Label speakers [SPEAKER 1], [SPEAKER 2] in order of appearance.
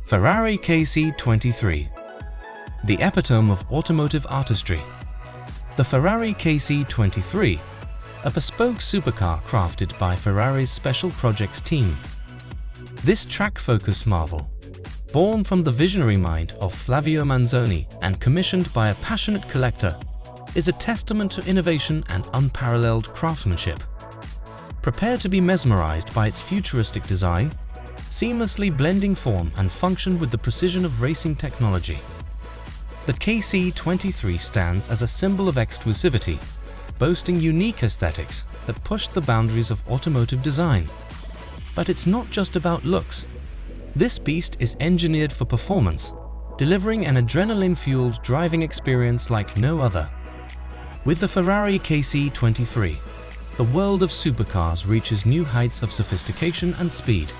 [SPEAKER 1] Ferrari KC23, the epitome of automotive artistry. The Ferrari KC23, a bespoke supercar crafted by Ferrari's special projects team. This track-focused marvel, born from the visionary mind of Flavio Manzoni and commissioned by a passionate collector, is a testament to innovation and unparalleled craftsmanship. Prepare to be mesmerized by its futuristic design, seamlessly blending form and function with the precision of racing technology. The KC23 stands as a symbol of exclusivity, boasting unique aesthetics that push the boundaries of automotive design. But it's not just about looks. This beast is engineered for performance, delivering an adrenaline-fueled driving experience like no other. With the Ferrari KC23, the world of supercars reaches new heights of sophistication and speed.